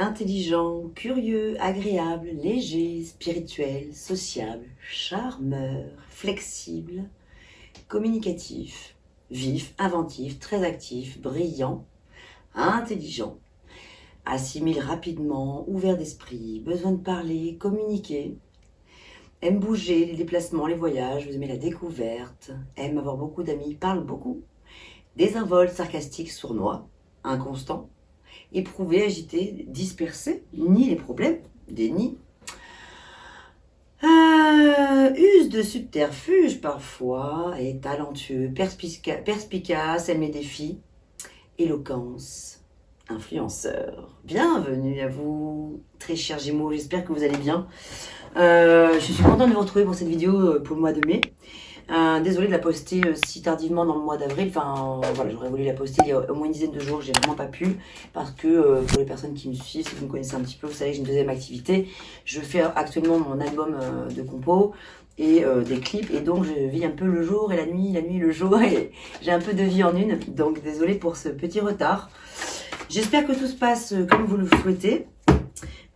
Intelligent, curieux, agréable, léger, spirituel, sociable, charmeur, flexible, communicatif, vif, inventif, très actif, brillant, intelligent, assimile rapidement, ouvert d'esprit, besoin de parler, communiquer, aime bouger, les déplacements, les voyages, vous aimez la découverte, aime avoir beaucoup d'amis, parle beaucoup, désinvolte, sarcastique, sournois, inconstant, éprouvé, agité, dispersé, nie les problèmes, dénie, use de subterfuge parfois, est talentueux, perspicace, aime les défis, éloquence, influenceur. Bienvenue à vous, très chers Gémeaux, j'espère que vous allez bien. Je suis contente de vous retrouver pour cette vidéo pour le mois de mai. Désolée de la poster si tardivement dans le mois d'avril. Enfin, voilà, j'aurais voulu la poster il y a au moins une dizaine de jours. J'ai vraiment pas pu parce que pour les personnes qui me suivent, si vous me connaissez un petit peu, vous savez que j'ai une deuxième activité. Je fais actuellement mon album de compo et des clips. Et donc, je vis un peu le jour et la nuit, le jour. Et j'ai un peu de vie en une. Donc, désolée pour ce petit retard. J'espère que tout se passe comme vous le souhaitez.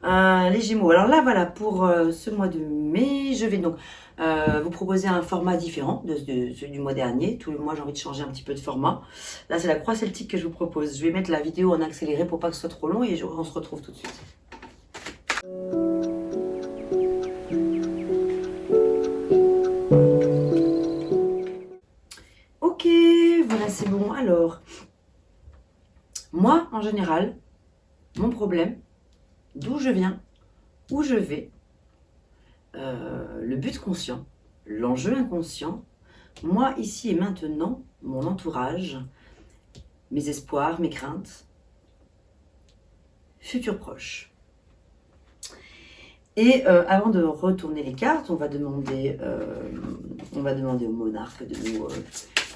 Les Gémeaux. Alors là, voilà, pour ce mois de mai, je vais donc vous proposer un format différent de celui du mois dernier. Tous les mois, j'ai envie de changer un petit peu de format. Là, c'est la croix celtique que je vous propose. Je vais mettre la vidéo en accéléré pour pas que ce soit trop long et on se retrouve tout de suite. Ok, voilà, c'est bon. Alors, moi, en général, mon problème, d'où je viens, où je vais, le but conscient, l'enjeu inconscient, moi ici et maintenant, mon entourage, mes espoirs, mes craintes, futur proche. Et avant de retourner les cartes, on va demander au monarque de nous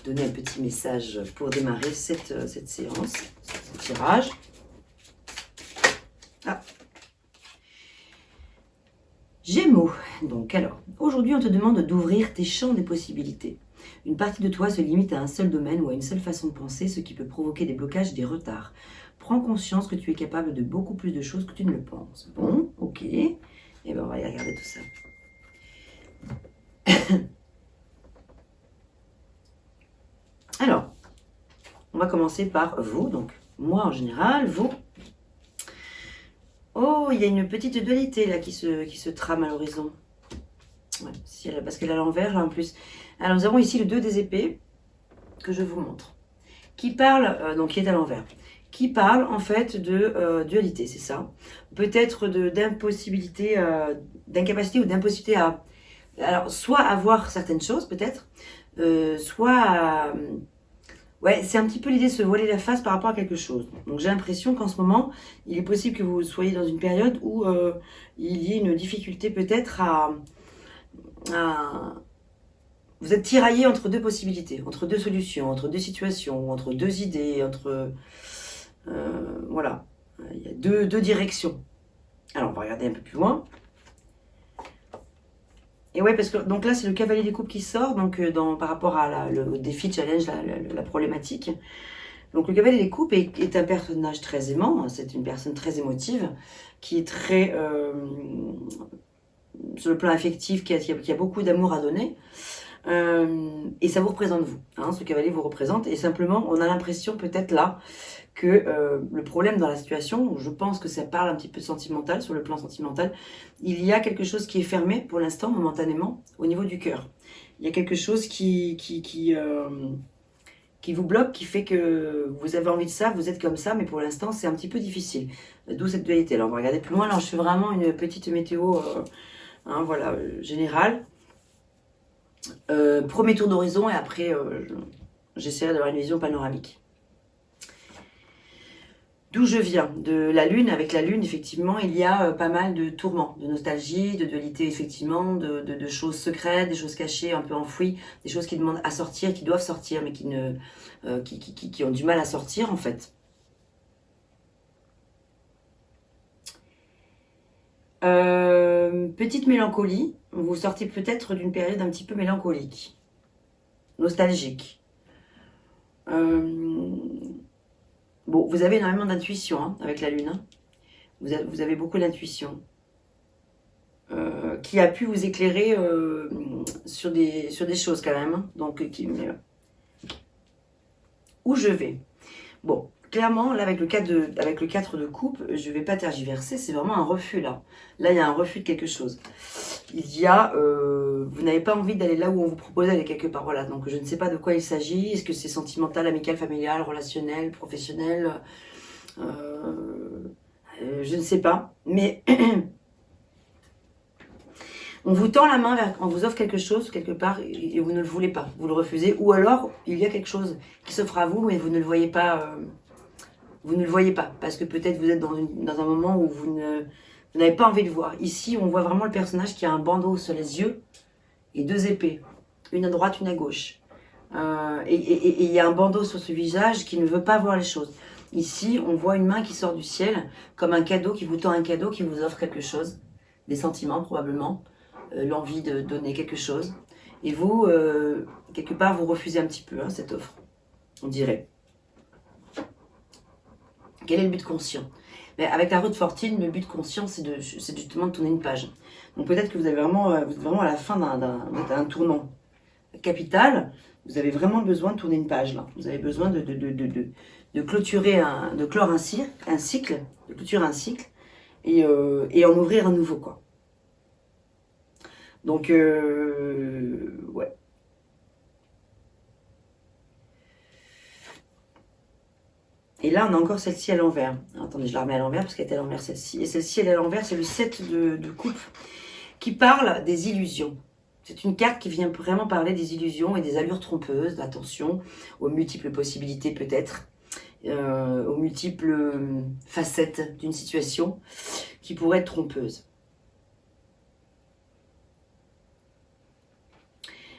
donner un petit message pour démarrer cette séance, ce tirage. Ah. Gémeaux, donc alors, aujourd'hui on te demande d'ouvrir tes champs des possibilités. Une partie de toi se limite à un seul domaine ou à une seule façon de penser, ce qui peut provoquer des blocages et des retards. Prends conscience que tu es capable de beaucoup plus de choses que tu ne le penses. Bon, ok, et bien on va y regarder tout ça. Alors, on va commencer par vous, donc moi en général, vous. Oh, il y a une petite dualité là qui se trame à l'horizon. Ouais, parce qu'elle est à l'envers là en plus. Alors nous avons ici le 2 des épées que je vous montre. Qui parle, donc qui est à l'envers. Qui parle en fait de dualité, c'est ça. Peut-être d'impossibilité, d'incapacité ou d'impossibilité à... Alors, soit à voir certaines choses peut-être, soit à... Ouais, c'est un petit peu l'idée de se voiler la face par rapport à quelque chose. Donc j'ai l'impression qu'en ce moment, il est possible que vous soyez dans une période où il y ait une difficulté peut-être à... Vous êtes tiraillé entre deux possibilités, entre deux solutions, entre deux situations, entre deux idées, entre... voilà, il y a deux directions. Alors on va regarder un peu plus loin. Et ouais, parce que donc là c'est le cavalier des coupes qui sort, donc par rapport à le défi, challenge, la problématique. Donc le cavalier des coupes est un personnage très aimant, c'est une personne très émotive, qui est très, sur le plan affectif, qui a beaucoup d'amour à donner. Et ça vous représente vous, hein, ce cavalier vous représente, et simplement on a l'impression peut-être là que le problème dans la situation, je pense que ça parle un petit peu sentimental, sur le plan sentimental, il y a quelque chose qui est fermé pour l'instant, momentanément, au niveau du cœur. Il y a quelque chose qui vous bloque, qui fait que vous avez envie de ça, vous êtes comme ça, mais pour l'instant c'est un petit peu difficile. D'où cette dualité. Alors on va regarder plus loin, alors je fais vraiment une petite météo hein, voilà, générale. Premier tour d'horizon et après j'essaierai d'avoir une vision panoramique. D'où je viens, de la Lune. Avec la Lune, effectivement, il y a pas mal de tourments, de nostalgie, de dualité, effectivement, de choses secrètes, des choses cachées, un peu enfouies, des choses qui demandent à sortir, qui doivent sortir, mais qui ont du mal à sortir, en fait. Petite mélancolie. Vous sortez peut-être d'une période un petit peu mélancolique, nostalgique. Bon, vous avez énormément d'intuition hein, avec la Lune. Hein. Vous avez beaucoup d'intuition. Qui a pu vous éclairer sur des choses quand même. Hein. Donc, où je vais? Bon, clairement, là, avec le 4 de coupe, je ne vais pas tergiverser. C'est vraiment un refus, là. Là, il y a un refus de quelque chose. Il y a... vous n'avez pas envie d'aller là où on vous propose d'aller quelque part. Voilà, donc je ne sais pas de quoi il s'agit. Est-ce que c'est sentimental, amical, familial, relationnel, professionnel je ne sais pas. Mais... on vous tend la main, on vous offre quelque chose, quelque part, et vous ne le voulez pas. Vous le refusez. Ou alors, il y a quelque chose qui s'offre à vous, mais vous ne le voyez pas. Vous ne le voyez pas. Parce que peut-être vous êtes dans un moment où vous n'avez pas envie de voir. Ici, on voit vraiment le personnage qui a un bandeau sur les yeux et 2 épées. Une à droite, une à gauche. Et il y a un bandeau sur ce visage qui ne veut pas voir les choses. Ici, on voit une main qui sort du ciel, comme un cadeau, qui vous tend un cadeau, qui vous offre quelque chose. Des sentiments, probablement. L'envie de donner quelque chose. Et vous, quelque part, vous refusez un petit peu cette offre, on dirait. Quel est le but conscient? Mais avec la roue de fortune, le but conscient, c'est justement de tourner une page. Donc peut-être que vous êtes vraiment à la fin d'un tournant capital. Vous avez vraiment besoin de tourner une page là. Vous avez besoin de clôturer, de clore un cycle, de clôturer un cycle et en ouvrir un nouveau quoi. Donc, ouais. Et là, on a encore celle-ci à l'envers. Attendez, je la remets à l'envers parce qu'elle est à l'envers celle-ci. Et celle-ci, elle est à l'envers, c'est le 7 de coupe qui parle des illusions. C'est une carte qui vient vraiment parler des illusions et des allures trompeuses, d'attention aux multiples possibilités peut-être, aux multiples facettes d'une situation qui pourrait être trompeuse.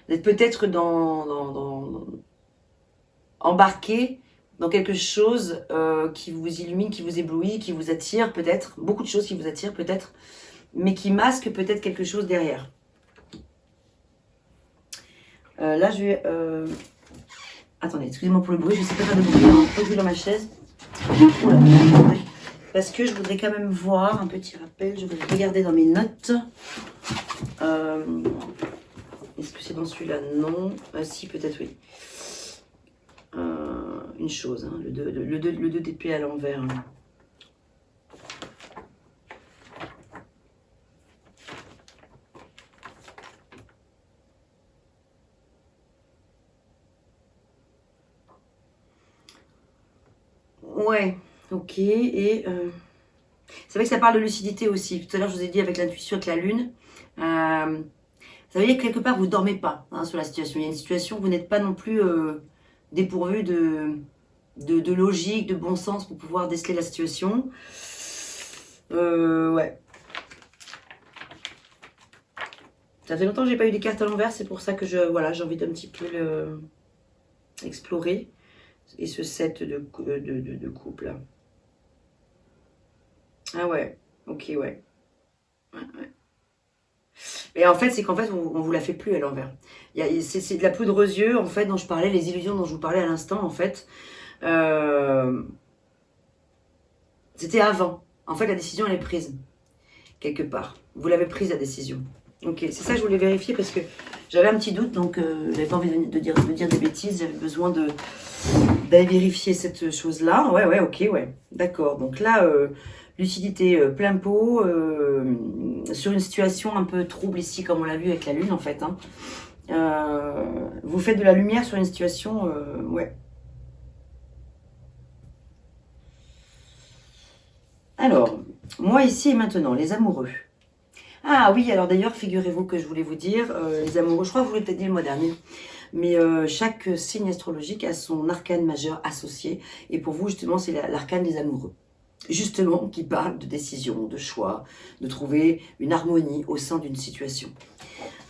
Vous êtes peut-être embarqué dans quelque chose qui vous illumine, qui vous éblouit, qui vous attire peut-être, beaucoup de choses qui vous attirent peut-être, mais qui masquent peut-être quelque chose derrière. Là, je vais... Attendez, excusez-moi pour le bruit, je ne sais pas faire de bruit, un peu dans ma chaise. Oula, parce que je voudrais quand même voir un petit rappel, je vais regarder dans mes notes. Est-ce que c'est dans celui-là? Non. Si, peut-être oui. Une chose, hein, le 2 d'épée à l'envers. Hein. Ouais, ok. Et c'est vrai que ça parle de lucidité aussi. Tout à l'heure, je vous ai dit avec l'intuition, avec la lune. Ça veut dire que quelque part, vous ne dormez pas sur la situation. Il y a une situation où vous n'êtes pas non plus dépourvu de logique, de bon sens pour pouvoir déceler la situation. Ouais. Ça fait longtemps que j'ai pas eu des cartes à l'envers, c'est pour ça que j'ai envie d'un petit peu explorer. Et ce 7 de couple là. Ah ouais, ok, ouais. Ouais. Et en fait, c'est qu'en fait, on vous la fait plus à l'envers. C'est de la poudre aux yeux, en fait, dont je parlais, les illusions dont je vous parlais à l'instant, en fait. C'était avant. En fait, la décision, elle est prise. Quelque part. Vous l'avez prise, la décision. Ok, c'est ça que je voulais vérifier parce que j'avais un petit doute, donc j'avais pas envie de dire des bêtises, j'avais besoin d'aller vérifier cette chose-là. Ouais, ok, ouais. D'accord, donc là, lucidité plein pot, sur une situation un peu trouble ici, comme on l'a vu avec la lune, en fait. Hein. Vous faites de la lumière sur une situation, ouais. Alors, moi ici et maintenant, les amoureux. Ah oui, alors d'ailleurs, figurez-vous que je voulais vous dire, les amoureux, je crois que vous l'avez peut-être dit le mois dernier, mais chaque signe astrologique a son arcane majeur associé, et pour vous, justement, c'est l'arcane des amoureux. Justement, qui parle de décision, de choix, de trouver une harmonie au sein d'une situation.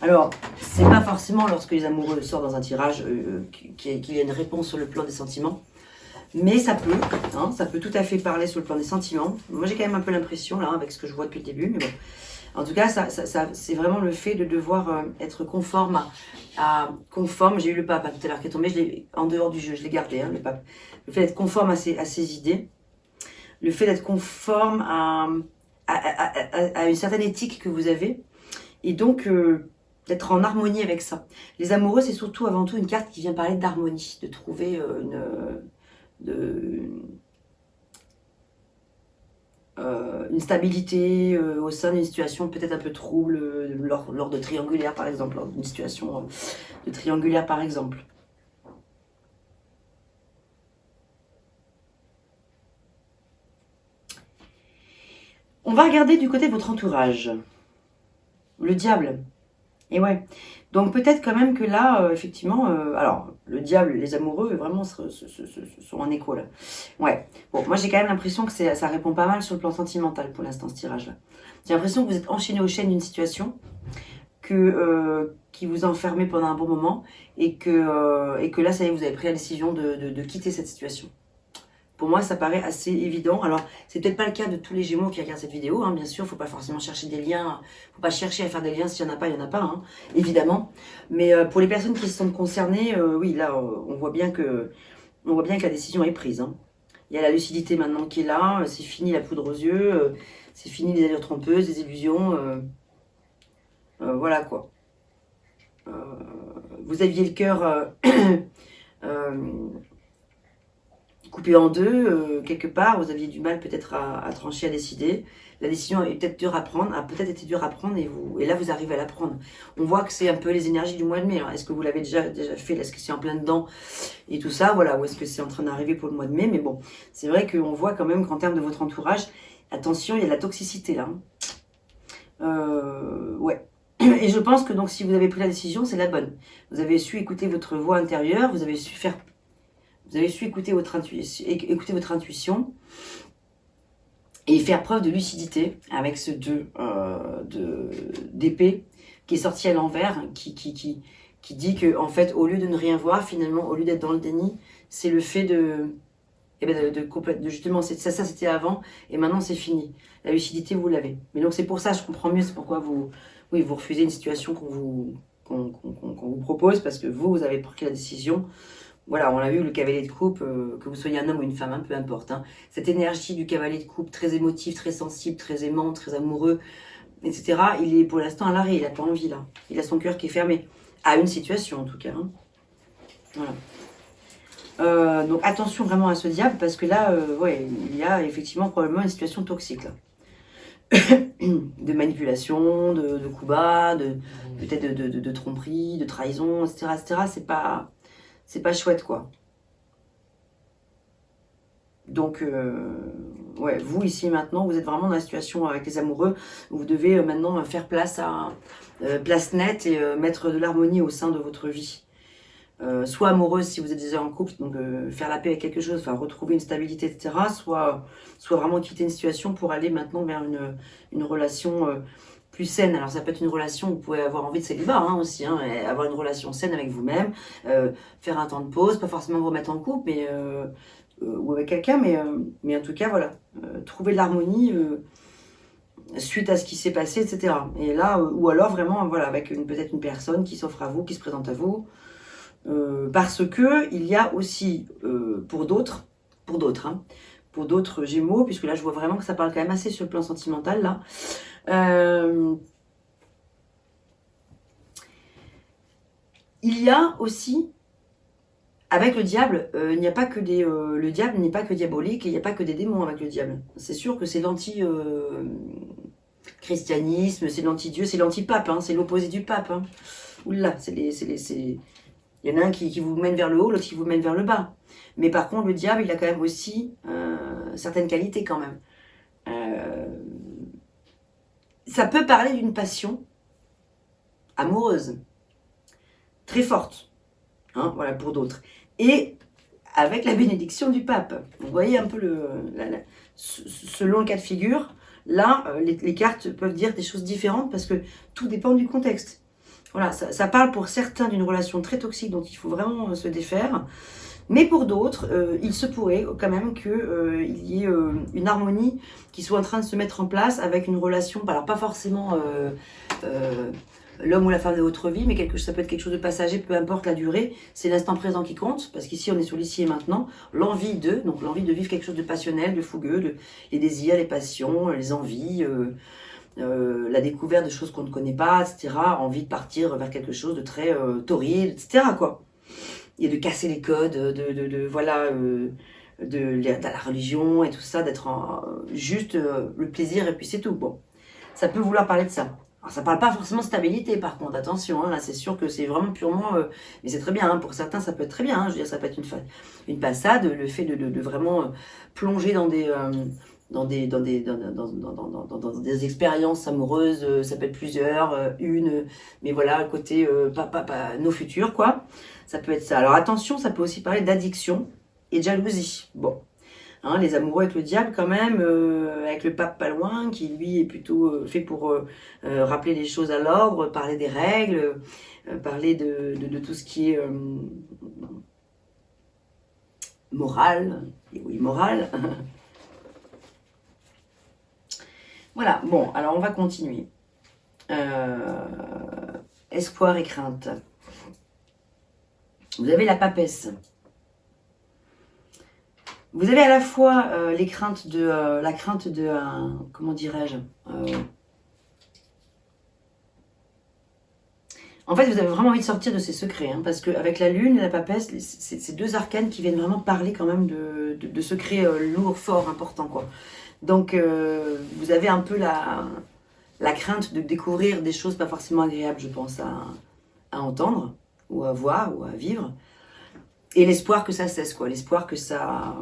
Alors, c'est pas forcément lorsque les amoureux sortent dans un tirage qu'il y a une réponse sur le plan des sentiments, mais ça peut tout à fait parler sur le plan des sentiments. Moi, j'ai quand même un peu l'impression, là, avec ce que je vois depuis le début, mais bon. En tout cas, c'est vraiment le fait de devoir être conforme conforme. J'ai eu le pape tout à l'heure qui est tombé, en dehors du jeu, je l'ai gardé, hein, le pape. Le fait d'être conforme à ses idées. le fait d'être conforme à une certaine éthique que vous avez, et donc d'être en harmonie avec ça. Les amoureux, c'est surtout avant tout une carte qui vient parler d'harmonie, de trouver une stabilité au sein d'une situation peut-être un peu trouble, lors de triangulaire par exemple, lors d'une situation de triangulaire par exemple. On va regarder du côté de votre entourage. Le diable. Et ouais. Donc peut-être quand même que là, effectivement, alors le diable, les amoureux, vraiment sont en écho là. Ouais. Bon, moi j'ai quand même l'impression que ça répond pas mal sur le plan sentimental pour l'instant, ce tirage-là. J'ai l'impression que vous êtes enchaîné aux chaînes d'une situation qui vous enfermait pendant un bon moment et que là, ça y est, vous avez pris la décision de quitter cette situation. Pour moi, ça paraît assez évident. Alors, c'est peut-être pas le cas de tous les Gémeaux qui regardent cette vidéo, hein, bien sûr. Il ne faut pas forcément chercher des liens. Il ne faut pas chercher à faire des liens. S'il n'y en a pas, il n'y en a pas, hein, évidemment. Mais pour les personnes qui se sentent concernées, oui, là, on voit bien que la décision est prise. Hein. Il y a la lucidité maintenant qui est là. C'est fini la poudre aux yeux. C'est fini les allures trompeuses, les illusions. Voilà, quoi. Vous aviez le cœur... coupé en deux, quelque part, vous aviez du mal peut-être à trancher, à décider. La décision est peut-être dure à prendre, a peut-être été dure à prendre et là vous arrivez à la prendre. On voit que c'est un peu les énergies du mois de mai. Est-ce que vous l'avez déjà fait? Est-ce que c'est en plein dedans et tout ça, voilà, ou est-ce que c'est en train d'arriver pour le mois de mai? Mais bon, c'est vrai qu'on voit quand même qu'en termes de votre entourage, attention, il y a de la toxicité là. Ouais. Et je pense que donc si vous avez pris la décision, c'est la bonne. Vous avez su écouter votre voix intérieure, vous avez su écouter votre intuition et faire preuve de lucidité avec ce 2 d'épée qui est sorti à l'envers, qui dit que en fait, au lieu de ne rien voir, finalement, au lieu d'être dans le déni, c'est le fait de justement, ça c'était avant, et maintenant c'est fini. La lucidité, vous l'avez. Mais donc c'est pour ça, je comprends mieux, c'est pourquoi vous refusez une situation qu'on vous propose, parce que vous avez pris la décision. Voilà, on l'a vu, le cavalier de coupe, que vous soyez un homme ou une femme, hein, peu importe. Hein. Cette énergie du cavalier de coupe, très émotif, très sensible, très aimant, très amoureux, etc., il est pour l'instant à l'arrêt, il n'a pas envie là. Il a son cœur qui est fermé, à une situation en tout cas. Hein. Voilà. Donc attention vraiment à ce diable, parce que là, ouais, il y a effectivement probablement une situation toxique là. De manipulation, de coups bas, peut-être de tromperie, de trahison, etc., etc., c'est pas chouette, quoi. Donc, ouais, vous, ici, maintenant, vous êtes vraiment dans la situation avec les amoureux où vous devez maintenant faire place nette et mettre de l'harmonie au sein de votre vie. Soit amoureuse si vous êtes déjà en couple, donc faire la paix avec quelque chose, enfin retrouver une stabilité, etc. Soit vraiment quitter une situation pour aller maintenant vers une relation plus saine. Alors ça peut être une relation où vous pouvez avoir envie de célibat hein, aussi, hein, avoir une relation saine avec vous-même, faire un temps de pause, pas forcément vous remettre en couple, mais ou avec quelqu'un, mais en tout cas voilà, trouver de l'harmonie suite à ce qui s'est passé, etc. Et là, ou alors vraiment voilà avec peut-être une personne qui s'offre à vous, qui se présente à vous. Parce que il y a aussi pour d'autres Gémeaux, puisque là je vois vraiment que ça parle quand même assez sur le plan sentimental là. Il y a aussi avec le diable, il n'y a pas que le diable n'est pas que diabolique, et il n'y a pas que des démons avec le diable. C'est sûr que c'est l'anti-christianisme, c'est l'anti-dieu, c'est l'anti-pape, hein, c'est l'opposé du pape. Hein. Oula, il y en a un qui vous mène vers le haut, l'autre qui vous mène vers le bas. Mais par contre, le diable, il a quand même aussi certaines qualités quand même. Ça peut parler d'une passion amoureuse, très forte, hein, voilà, pour d'autres. Et avec la bénédiction du pape. Vous voyez un peu selon le cas de figure, là, les cartes peuvent dire des choses différentes parce que tout dépend du contexte. Voilà, ça parle pour certains d'une relation très toxique dont il faut vraiment se défaire. Mais pour d'autres, il se pourrait quand même qu'il y ait une harmonie qui soit en train de se mettre en place avec une relation, alors pas forcément l'homme ou la femme de votre vie, mais ça peut être quelque chose de passager, peu importe la durée. C'est l'instant présent qui compte, parce qu'ici on est sur l'ici et maintenant. Donc l'envie de vivre quelque chose de passionnel, de fougueux, les désirs, les passions, les envies, la découverte de choses qu'on ne connaît pas, etc. Envie de partir vers quelque chose de très torride, etc. quoi. Et de casser les codes, de la religion et tout ça, d'être juste le plaisir et puis c'est tout. Bon, ça peut vouloir parler de ça. Alors ça parle pas forcément de stabilité par contre, attention, hein, là c'est sûr que c'est vraiment purement, mais c'est très bien, hein, pour certains ça peut être très bien, hein, je veux dire ça peut être une passade, le fait de vraiment plonger dans des expériences amoureuses, ça peut être plusieurs, mais voilà, le côté nos futurs quoi, ça peut être ça. Alors attention, ça peut aussi parler d'addiction et de jalousie. Bon, hein, les amoureux avec le diable quand même, avec le pape pas loin, qui lui est plutôt fait pour rappeler les choses à l'ordre, parler des règles, parler de tout ce qui est moral, et oui moral. Voilà, bon, alors on va continuer. Espoir et crainte. Vous avez la papesse. Vous avez à la fois la crainte de, comment dirais-je, en fait, vous avez vraiment envie de sortir de ces secrets, hein, parce qu'avec la lune et la papesse, c'est deux arcanes qui viennent vraiment parler quand même de secrets lourds, forts, importants, quoi. Donc, vous avez un peu la crainte de découvrir des choses pas forcément agréables, je pense, à entendre, ou à voir, ou à vivre. Et l'espoir que ça cesse, quoi. L'espoir que ça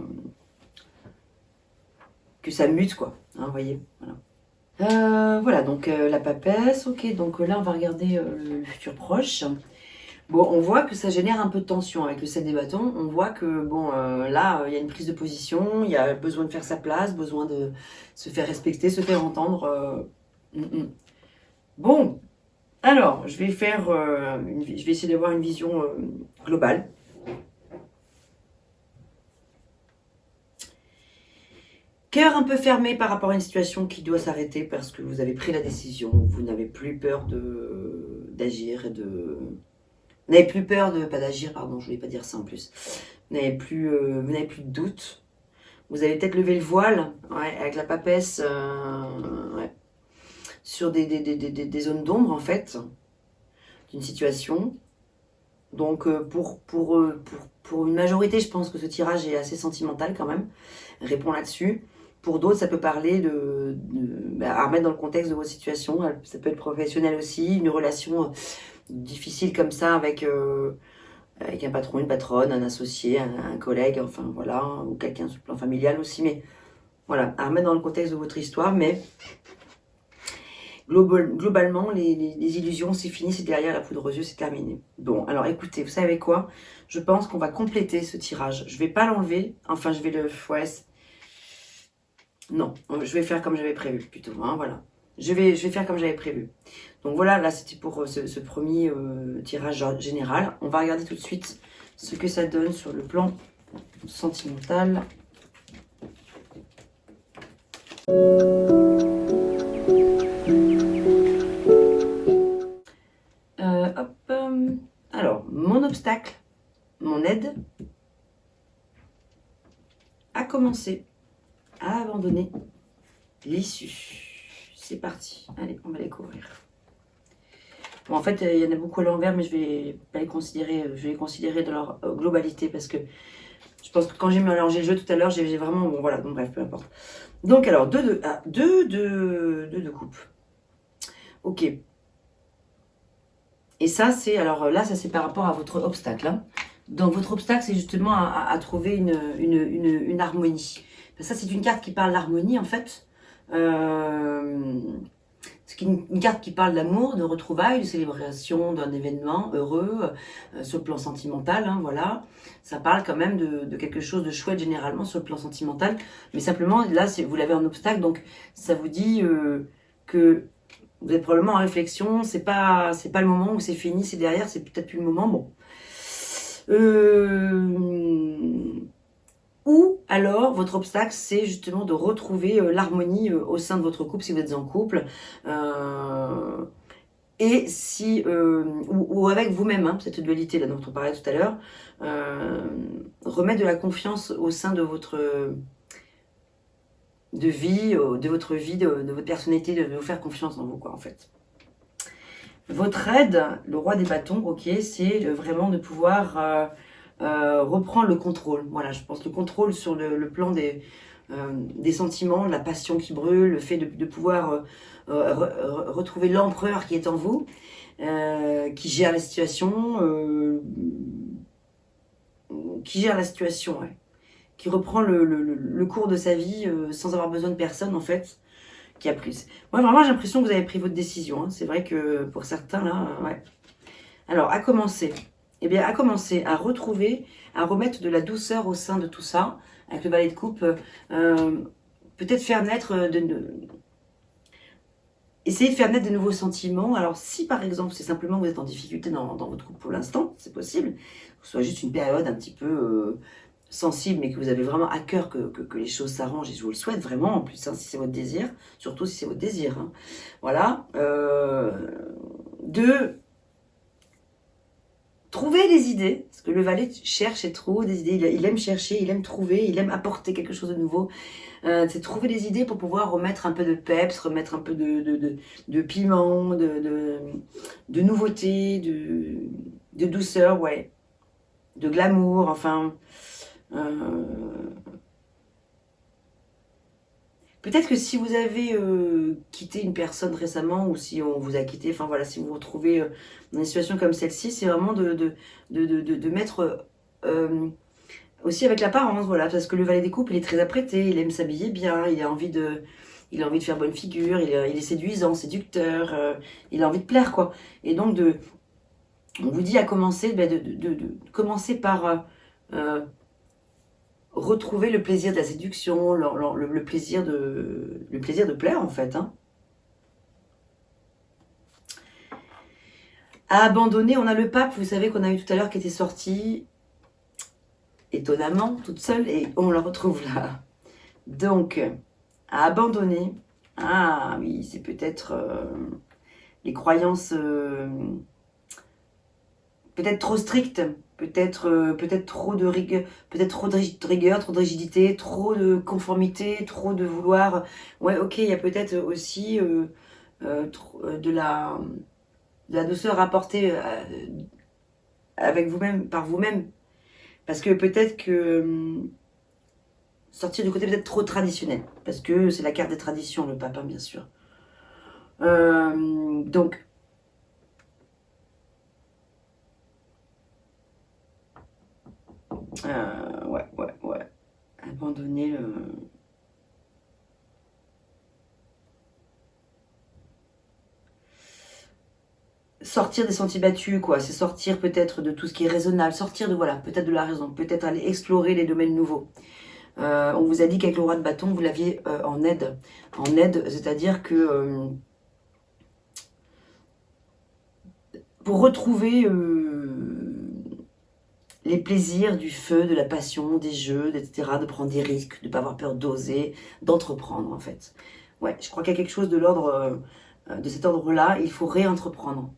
mute, quoi. Hein, vous voyez, voilà. Voilà, donc la papesse, ok. Donc là, on va regarder le futur proche. Bon, on voit que ça génère un peu de tension avec le 7 des bâtons. On voit que, bon, là, il y a une prise de position, il y a besoin de faire sa place, besoin de se faire respecter, se faire entendre. Bon, alors, je vais essayer d'avoir une vision globale. Cœur un peu fermé par rapport à une situation qui doit s'arrêter parce que vous avez pris la décision, vous n'avez plus peur d'agir et de... Vous n'avez plus peur de... Pas d'agir, pardon, je ne voulais pas dire ça en plus. Vous n'avez plus de doute. Vous avez peut-être levé le voile, ouais, avec la papesse, ouais, sur des zones d'ombre en fait, d'une situation. Donc pour une majorité, je pense que ce tirage est assez sentimental quand même, répond là-dessus. Pour d'autres, ça peut parler à remettre dans le contexte de votre situation. Ça peut être professionnel aussi, une relation difficile comme ça avec un patron, une patronne, un associé, un collègue, enfin voilà, ou quelqu'un sur le plan familial aussi. Mais voilà, à remettre dans le contexte de votre histoire. Mais globalement, les illusions, c'est fini, c'est derrière la poudre aux yeux, c'est terminé. Bon, alors écoutez, vous savez quoi? Je pense qu'on va compléter ce tirage. Je vais pas l'enlever, enfin je vais le... Ouais, non, je vais faire comme j'avais prévu plutôt, hein, voilà. Je vais faire comme j'avais prévu. Donc voilà, là c'était pour ce premier tirage général. On va regarder tout de suite ce que ça donne sur le plan sentimental. Alors, mon obstacle, mon aide, a commencé à abandonner l'issue. C'est parti. Allez, on va les couvrir. Bon, en fait, il y en a beaucoup à l'envers, mais je vais pas les considérer. Je vais les considérer dans leur globalité parce que je pense que quand j'ai mélangé le jeu tout à l'heure, j'ai vraiment... Bon, voilà, donc bref, peu importe. Donc, alors, deux de coupe. Ok. Et ça, c'est... Alors là, ça, c'est par rapport à votre obstacle. Hein. Donc, votre obstacle, c'est justement à trouver une harmonie. Ça, c'est une carte qui parle d'harmonie, en fait. C'est une carte qui parle d'amour, de retrouvailles, de célébration d'un événement heureux, sur le plan sentimental, hein, voilà. Ça parle quand même de quelque chose de chouette généralement sur le plan sentimental. Mais simplement, là, vous l'avez en obstacle, donc ça vous dit que vous êtes probablement en réflexion, c'est pas le moment où c'est fini, c'est derrière, c'est peut-être plus le moment, bon. Ou alors, votre obstacle, c'est justement de retrouver l'harmonie au sein de votre couple, si vous êtes en couple. Et si, ou avec vous-même, hein, cette dualité là dont on parlait tout à l'heure, remettre de la confiance au sein de votre vie, de votre vie, de votre personnalité, de vous faire confiance en vous, quoi, en fait. Votre aide, le roi des bâtons, ok, c'est vraiment de pouvoir reprendre le contrôle. Voilà, je pense le contrôle sur le plan des sentiments, la passion qui brûle, le fait de pouvoir retrouver l'empereur qui est en vous, qui gère la situation, ouais, qui reprend le cours de sa vie sans avoir besoin de personne, en fait, qui a pris. Moi, vraiment, j'ai l'impression que vous avez pris votre décision. Hein. C'est vrai que pour certains, là, ouais. Alors, à commencer, eh bien, à commencer à retrouver, à remettre de la douceur au sein de tout ça, avec le valet de coupe, peut-être faire naître essayez de faire naître de nouveaux sentiments. Alors, si par exemple, c'est simplement que vous êtes en difficulté dans votre couple pour l'instant, c'est possible, que ce soit juste une période un petit peu sensible, mais que vous avez vraiment à cœur que les choses s'arrangent, et je vous le souhaite vraiment, en plus, hein, si c'est votre désir, surtout si c'est votre désir. Hein. Voilà. De trouver des idées, parce que le valet cherche et trouve des idées, il aime chercher, il aime trouver, il aime apporter quelque chose de nouveau. C'est trouver des idées pour pouvoir remettre un peu de peps, remettre un peu de piment, de nouveauté, de douceur, ouais, de glamour, enfin. Peut-être que si vous avez quitté une personne récemment, ou si on vous a quitté, enfin voilà, si vous vous retrouvez dans une situation comme celle-ci, c'est vraiment de mettre aussi avec l'apparence, voilà, parce que le valet des coupes, il est très apprêté, il aime s'habiller bien, il a envie de faire bonne figure, il est séduisant, séducteur, il a envie de plaire, quoi. Et donc, on vous dit à commencer, de commencer par retrouver le plaisir de la séduction, le plaisir de plaire, en fait. Hein. À abandonner, on a le pape, vous savez, qu'on a eu tout à l'heure, qui était sorti étonnamment, toute seule, et on la retrouve là. Donc, à abandonner, ah oui, c'est peut-être les croyances peut-être trop strictes, peut-être trop de rigueur, trop de rigueur, trop de rigidité, trop de conformité, trop de vouloir. Ouais, ok, il y a peut-être aussi de la douceur apportée avec vous-même, par vous-même. Parce que peut-être que sortir du côté peut-être trop traditionnel. Parce que c'est la carte des traditions, le pape, hein, bien sûr. Donc, ouais. Abandonner le... Sortir des sentiers battus, quoi. C'est sortir peut-être de tout ce qui est raisonnable. Sortir de, voilà, peut-être de la raison. Peut-être aller explorer les domaines nouveaux. On vous a dit qu'avec le roi de bâton, vous l'aviez en aide. En aide, c'est-à-dire que pour retrouver les plaisirs du feu, de la passion, des jeux, etc., de prendre des risques, de ne pas avoir peur d'oser, d'entreprendre, en fait. Ouais, je crois qu'il y a quelque chose de l'ordre, de cet ordre-là, il faut réentreprendre,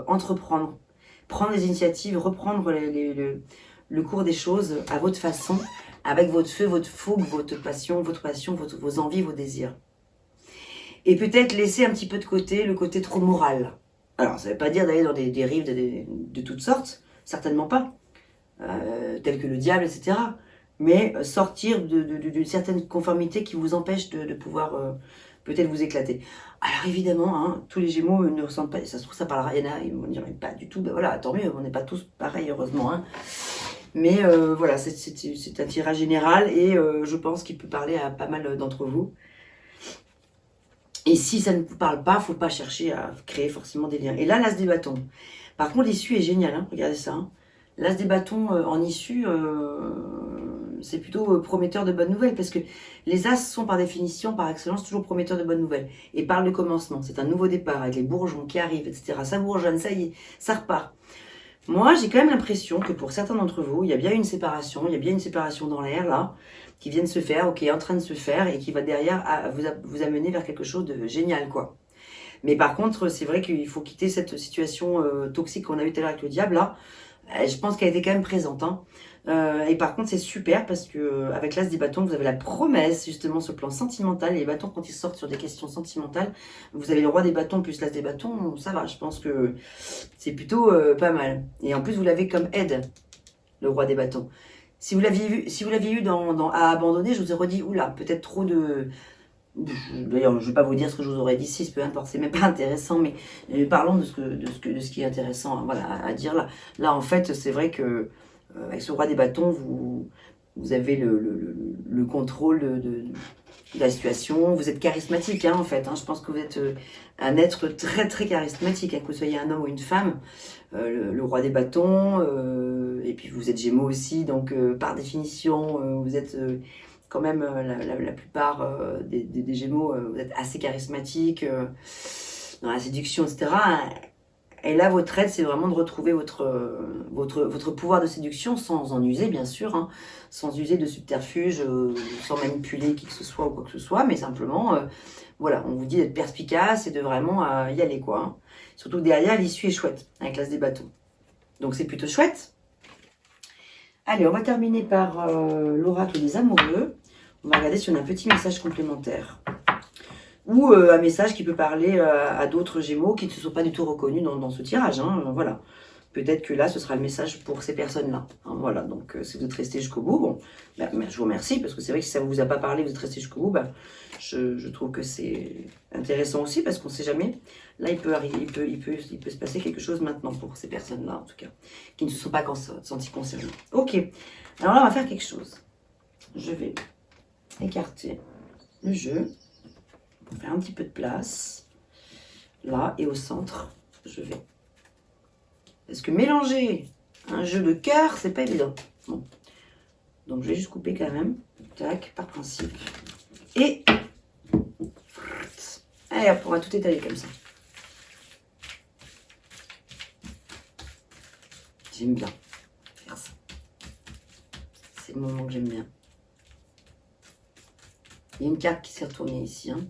entreprendre, prendre des initiatives, reprendre le cours des choses à votre façon, avec votre feu, votre fougue, votre passion, vos envies, vos désirs. Et peut-être laisser un petit peu de côté le côté trop moral. Alors, ça ne veut pas dire d'aller dans des dérives de toutes sortes, certainement pas, telles que le diable, etc. Mais sortir d'une certaine conformité qui vous empêche de pouvoir peut-être vous éclater. Alors évidemment, hein, tous les Gémeaux ne ressemblent pas, ça se trouve ça parlera, il y en a, ils vont dire pas du tout, ben voilà, tant mieux, on n'est pas tous pareils, heureusement. Hein. Mais voilà, c'est un tirage général et je pense qu'il peut parler à pas mal d'entre vous. Et si ça ne vous parle pas, il ne faut pas chercher à créer forcément des liens. Et là, l'as des bâtons. Par contre, l'issue est géniale, hein, regardez ça. Hein. L'as des bâtons en issue, c'est plutôt prometteur de bonnes nouvelles, parce que les as sont par définition, par excellence, toujours prometteurs de bonnes nouvelles. Et parlent de commencement, c'est un nouveau départ, avec les bourgeons qui arrivent, etc. Ça bourgeonne, ça y est, ça repart. Moi, j'ai quand même l'impression que pour certains d'entre vous, il y a bien une séparation, dans l'air, là, qui vient de se faire, ou qui est en train de se faire, et qui va derrière vous amener vers quelque chose de génial, quoi. Mais par contre, c'est vrai qu'il faut quitter cette situation toxique qu'on a eu tout à l'heure avec le diable, là. Je pense qu'elle était quand même présente. Hein. Et par contre, c'est super parce que avec l'As des bâtons, vous avez la promesse, justement, sur le plan sentimental. Les bâtons, quand ils sortent sur des questions sentimentales, vous avez le roi des bâtons plus l'As des bâtons, ça va. Je pense que c'est plutôt pas mal. Et en plus, vous l'avez comme aide, le roi des bâtons. Si vous l'aviez eu dans à abandonner, je vous ai redit, oula, peut-être trop de... D'ailleurs, je ne vais pas vous dire ce que je vous aurais dit si, peu importe, c'est même pas intéressant, mais parlons de ce qui est intéressant, hein, voilà, à dire là. Là, en fait, c'est vrai que avec ce roi des bâtons, vous avez le contrôle de la situation. Vous êtes charismatique, hein, en fait. Hein. Je pense que vous êtes un être très, très charismatique, hein, que vous soyez un homme ou une femme. Le roi des bâtons, et puis vous êtes Gémeaux aussi, donc par définition, vous êtes... quand même, la plupart des Gémeaux, vous êtes assez charismatique dans la séduction, etc. Et là, votre aide, c'est vraiment de retrouver votre pouvoir de séduction sans en user, bien sûr, hein, sans user de subterfuge, sans manipuler qui que ce soit ou quoi que ce soit, mais simplement, voilà, on vous dit d'être perspicace et de vraiment y aller, quoi. Hein. Surtout que derrière, l'issue est chouette, avec l'As des bâtons. Donc c'est plutôt chouette. Allez, on va terminer par l'oracle des amoureux. On va regarder si on a un petit message complémentaire. Ou un message qui peut parler à d'autres Gémeaux qui ne se sont pas du tout reconnus dans ce tirage. Hein, voilà. Peut-être que là, ce sera le message pour ces personnes-là. Hein, voilà, donc si vous êtes restés jusqu'au bout, bon, bah, je vous remercie, parce que c'est vrai que si ça ne vous a pas parlé, vous êtes restés jusqu'au bout, bah, je trouve que c'est intéressant aussi, parce qu'on ne sait jamais. Là, il peut se passer quelque chose maintenant pour ces personnes-là, en tout cas, qui ne se sont pas senties concernées. Ok, alors là, on va faire quelque chose. Je vais écarter le jeu, pour faire un petit peu de place, là, et au centre, je vais... Parce que mélanger un jeu de cœur, c'est pas évident. Bon. Donc je vais juste couper quand même. Tac, par principe. Et... Allez hop, on va tout étaler comme ça. J'aime bien faire ça. C'est le moment que j'aime bien. Il y a une carte qui s'est retournée ici. Hein.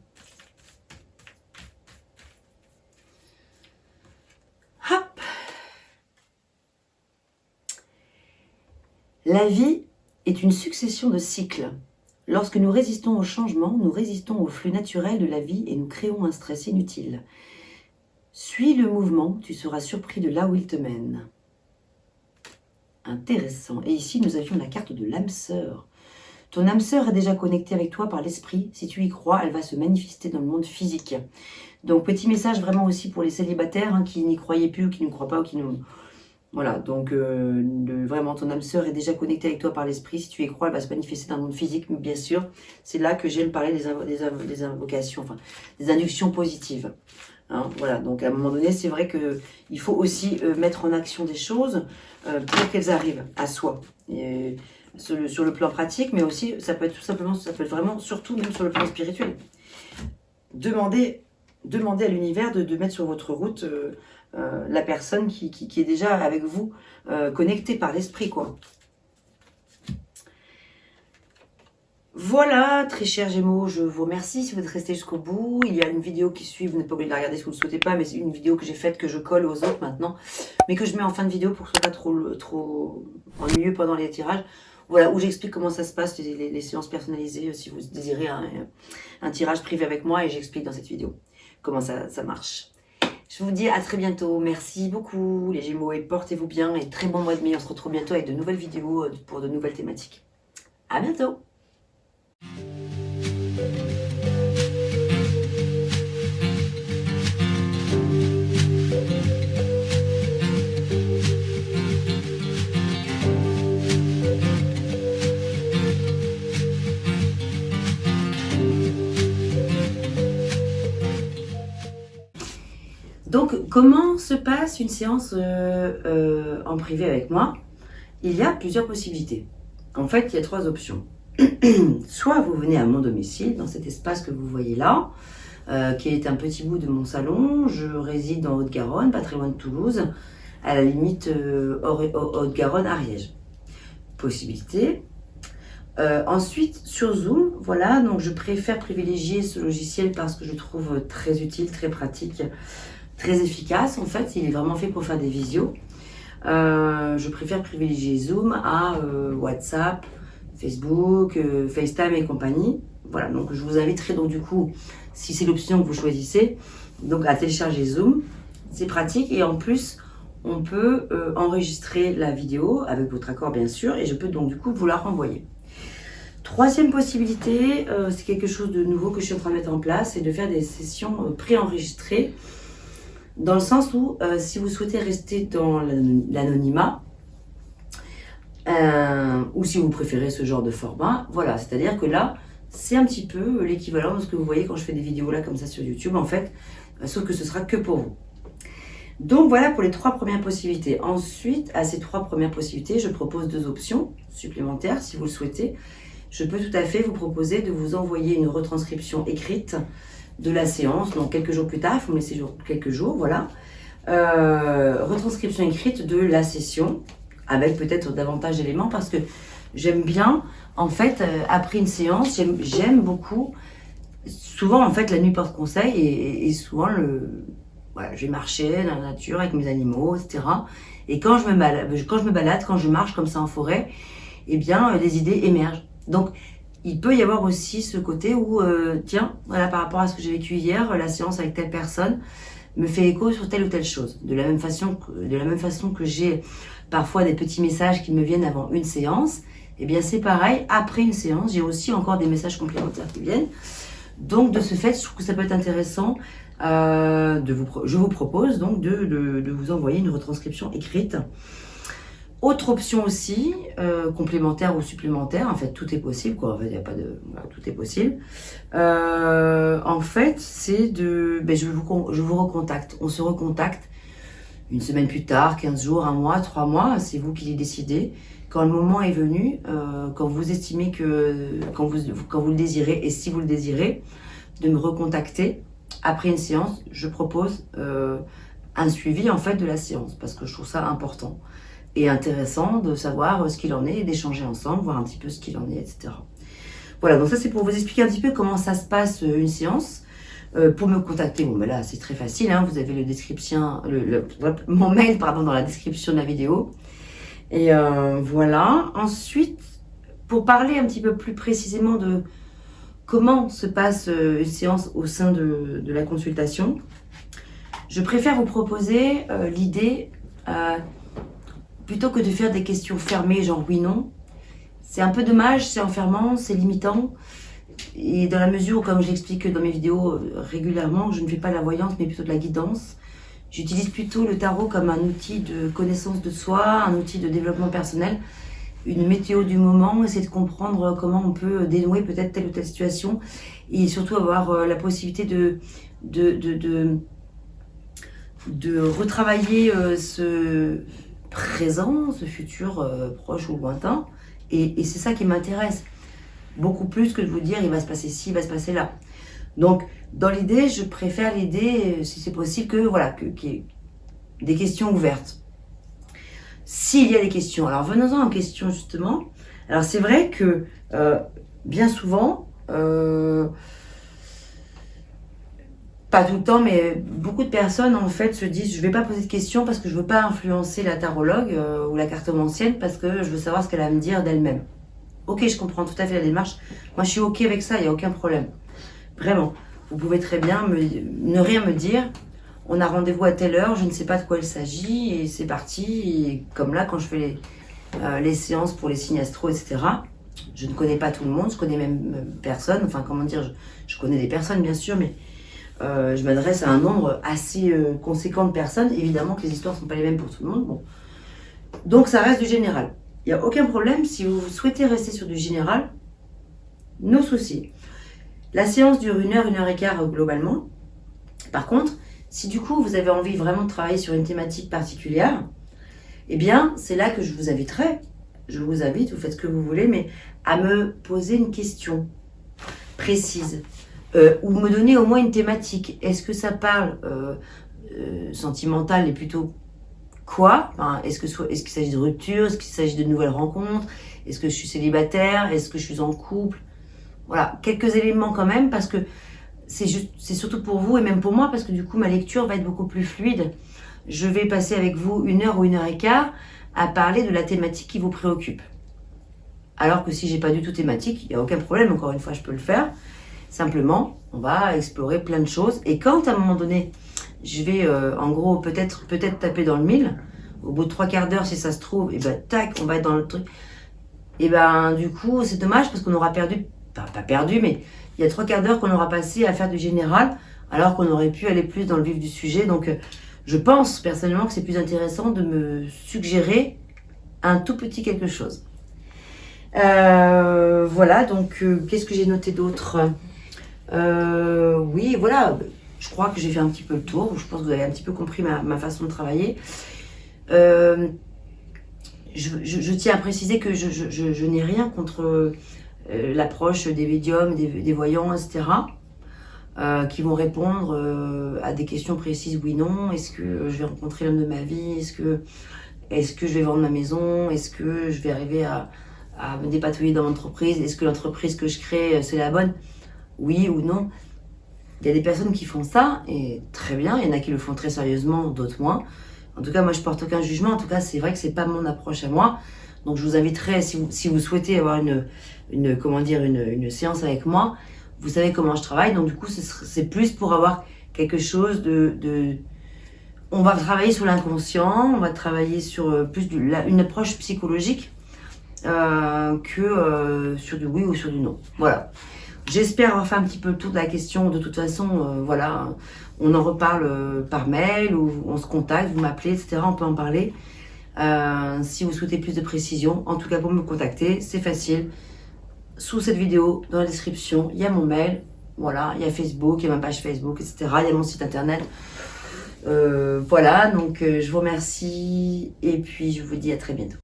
Hop! La vie est une succession de cycles. Lorsque nous résistons au changement, nous résistons au flux naturel de la vie et nous créons un stress inutile. Suis le mouvement, tu seras surpris de là où il te mène. Intéressant. Et ici, nous avions la carte de l'âme sœur. Ton âme sœur est déjà connectée avec toi par l'esprit. Si tu y crois, elle va se manifester dans le monde physique. Donc, petit message vraiment aussi pour les célibataires hein, qui n'y croyaient plus, ou qui ne croient pas, ou qui nous... Voilà, donc vraiment, ton âme sœur est déjà connectée avec toi par l'esprit. Si tu y crois, elle va se manifester dans le monde physique, mais bien sûr, c'est là que j'aime parler des invocations, enfin, des inductions positives. Hein, voilà, donc à un moment donné, c'est vrai qu'il faut aussi mettre en action des choses pour qu'elles arrivent à soi. Et, sur le plan pratique, mais aussi, ça peut être tout simplement, ça peut être vraiment, surtout même sur le plan spirituel. Demandez à l'univers de mettre sur votre route la personne qui est déjà avec vous, connectée par l'esprit, quoi. Voilà, très chers Gémeaux, je vous remercie si vous êtes restés jusqu'au bout. Il y a une vidéo qui suit, vous n'êtes pas obligé de la regarder si vous ne le souhaitez pas, mais c'est une vidéo que j'ai faite, que je colle aux autres maintenant, mais que je mets en fin de vidéo pour que ce soit pas trop ennuyeux pendant les tirages. Voilà, où j'explique comment ça se passe, les séances personnalisées, si vous désirez un tirage privé avec moi, et j'explique dans cette vidéo comment ça marche. Je vous dis à très bientôt. Merci beaucoup les Gémeaux et portez-vous bien et très bon mois de mai. On se retrouve bientôt avec de nouvelles vidéos pour de nouvelles thématiques. À bientôt. Donc, comment se passe une séance en privé avec moi? Il y a plusieurs possibilités. En fait, il y a 3 options. Soit vous venez à mon domicile, dans cet espace que vous voyez là, qui est un petit bout de mon salon. Je réside en Haute-Garonne, pas très loin de Toulouse, à la limite Haute-Garonne, Ariège. Possibilité. Ensuite, sur Zoom, voilà, donc je préfère privilégier ce logiciel parce que je le trouve très utile, très pratique, très efficace. En fait, il est vraiment fait pour faire des visios. Je préfère privilégier Zoom à WhatsApp, Facebook, FaceTime et compagnie. Voilà, donc je vous inviterai donc du coup, si c'est l'option que vous choisissez, donc à télécharger Zoom. C'est pratique et en plus, on peut enregistrer la vidéo avec votre accord bien sûr et je peux donc du coup vous la renvoyer. Troisième possibilité, c'est quelque chose de nouveau que je suis en train de mettre en place, c'est de faire des sessions préenregistrées dans le sens où si vous souhaitez rester dans l'anonymat ou si vous préférez ce genre de format, voilà, c'est-à-dire que là, c'est un petit peu l'équivalent de ce que vous voyez quand je fais des vidéos là comme ça sur YouTube en fait, sauf que ce sera que pour vous. Donc voilà pour les 3 premières possibilités. Ensuite, à ces 3 premières possibilités, je propose 2 options supplémentaires si vous le souhaitez. Je peux tout à fait vous proposer de vous envoyer une retranscription écrite de la séance, donc quelques jours plus tard, il faut me laisser quelques jours, voilà. Retranscription écrite de la session, avec peut-être davantage d'éléments, parce que j'aime bien, en fait, après une séance, j'aime beaucoup, souvent en fait la nuit porte conseil, et souvent voilà, je vais marcher dans la nature avec mes animaux, etc. Et quand je me balade, quand je marche comme ça en forêt, eh bien, les idées émergent. Donc, il peut y avoir aussi ce côté où, tiens, voilà, par rapport à ce que j'ai vécu hier, la séance avec telle personne me fait écho sur telle ou telle chose. De la même façon que j'ai parfois des petits messages qui me viennent avant une séance, eh bien, c'est pareil, après une séance, j'ai aussi encore des messages complémentaires qui viennent. Donc, de ce fait, je trouve que ça peut être intéressant. Je vous propose donc de vous envoyer une retranscription écrite. Autre option aussi, complémentaire ou supplémentaire, en fait tout est possible, quoi. En fait, il n'y a pas de. Voilà, tout est possible. En fait, c'est de. Ben, je vous recontacte. On se recontacte une semaine plus tard, 15 jours, 1 mois, 3 mois, c'est vous qui les décidez. Quand le moment est venu, quand vous estimez que. Quand vous le désirez, et si vous le désirez, de me recontacter. Après une séance, je propose un suivi en fait de la séance, parce que je trouve ça important. Et intéressant de savoir ce qu'il en est et d'échanger ensemble, voir un petit peu ce qu'il en est, etc. Voilà, donc ça c'est pour vous expliquer un petit peu comment ça se passe une séance. Pour me contacter, bon ben là c'est très facile, hein, vous avez mon mail dans la description de la vidéo. Et voilà, ensuite, pour parler un petit peu plus précisément de comment se passe une séance au sein de la consultation, je préfère vous proposer l'idée... plutôt que de faire des questions fermées, genre oui-non, c'est un peu dommage, c'est enfermant, c'est limitant. Et dans la mesure où, comme je l'explique dans mes vidéos régulièrement, je ne fais pas la voyance, mais plutôt de la guidance. J'utilise plutôt le tarot comme un outil de connaissance de soi, un outil de développement personnel, une météo du moment, essayer de comprendre comment on peut dénouer peut-être telle ou telle situation, et surtout avoir la possibilité de retravailler ce présent, ce futur proche ou lointain, et c'est ça qui m'intéresse beaucoup plus que de vous dire il va se passer ci, il va se passer là. Donc dans l'idée, je préfère l'idée, si c'est possible, qu'il y ait des questions ouvertes. S'il y a des questions, alors venons-en aux questions justement. Alors c'est vrai que bien souvent, pas tout le temps, mais beaucoup de personnes en fait se disent je vais pas poser de questions parce que je veux pas influencer la tarologue ou la cartomancienne parce que je veux savoir ce qu'elle va me dire d'elle-même. Ok, je comprends tout à fait la démarche. Moi je suis ok avec ça, il n'y a aucun problème. Vraiment, vous pouvez très bien ne rien me dire. On a rendez-vous à telle heure, je ne sais pas de quoi il s'agit et c'est parti. Et comme là quand je fais les séances pour les signes astro, etc. Je ne connais pas tout le monde, je connais même personne. Enfin comment dire, je connais des personnes bien sûr, mais je m'adresse à un nombre assez conséquent de personnes. Évidemment que les histoires ne sont pas les mêmes pour tout le monde. Bon. Donc ça reste du général. Il n'y a aucun problème si vous souhaitez rester sur du général. No souci. La séance dure 1 heure, 1 heure et quart globalement. Par contre, si du coup vous avez envie vraiment de travailler sur une thématique particulière, eh bien c'est là que je vous inviterai. Je vous invite, vous faites ce que vous voulez, mais à me poser une question précise. Ou me donner au moins une thématique. Est-ce que ça parle sentimental et plutôt quoi? Enfin, est-ce qu'il s'agit de rupture? Est-ce qu'il s'agit de nouvelles rencontres? Est-ce que je suis célibataire? Est-ce que je suis en couple? Voilà, quelques éléments quand même, parce que c'est surtout pour vous et même pour moi, parce que du coup, ma lecture va être beaucoup plus fluide. Je vais passer avec vous 1 heure ou 1 heure et quart à parler de la thématique qui vous préoccupe. Alors que si j'ai pas du tout thématique, il n'y a aucun problème, encore une fois, je peux le faire. Simplement, on va explorer plein de choses. Et quand, à un moment donné, je vais, en gros, peut-être taper dans le mille, au bout de 3/4 d'heure, si ça se trouve, et ben, tac, on va être dans le truc. Et ben, du coup, c'est dommage parce qu'on aura perdu, enfin, pas perdu, mais il y a 3/4 d'heure qu'on aura passé à faire du général, alors qu'on aurait pu aller plus dans le vif du sujet. Donc, je pense personnellement que c'est plus intéressant de me suggérer un tout petit quelque chose. Voilà, donc, qu'est-ce que j'ai noté d'autre? Oui, voilà, je crois que j'ai fait un petit peu le tour. Je pense que vous avez un petit peu compris ma façon de travailler. Je tiens à préciser que je n'ai rien contre l'approche des médiums, des voyants, etc. Qui vont répondre à des questions précises, oui, non. Est-ce que je vais rencontrer l'homme de ma vie? Est-ce que je vais vendre ma maison? Est-ce que je vais arriver à me dépatouiller dans l'entreprise? Est-ce que l'entreprise que je crée, c'est la bonne? Oui ou non? Il y a des personnes qui font ça, et très bien. Il y en a qui le font très sérieusement, d'autres moins. En tout cas, moi, je porte aucun jugement. En tout cas, c'est vrai que c'est pas mon approche à moi. Donc, je vous inviterai, si vous souhaitez avoir une séance avec moi, vous savez comment je travaille. Donc, du coup, c'est plus pour avoir quelque chose on va travailler sur l'inconscient, on va travailler sur plus une approche psychologique que sur du oui ou sur du non. Voilà. J'espère avoir fait un petit peu le tour de la question. De toute façon, voilà, on en reparle par mail ou on se contacte, vous m'appelez, etc. On peut en parler. Si vous souhaitez plus de précision, en tout cas pour me contacter, c'est facile. Sous cette vidéo, dans la description, il y a mon mail. Voilà, il y a Facebook, il y a ma page Facebook, etc. Il y a mon site internet. Voilà, donc je vous remercie et puis je vous dis à très bientôt.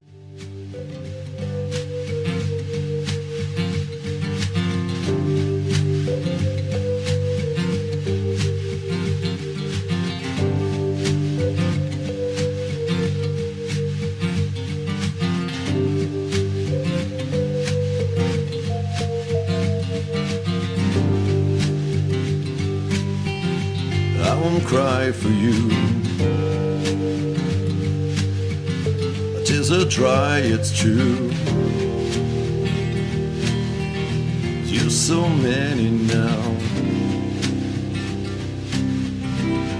I won't cry for you. Tears are dry, it's true. You're so many now,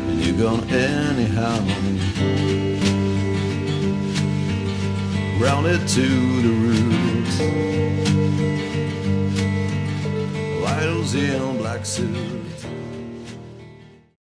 and you're gone anyhow. Rounded to the roots, white in black suit.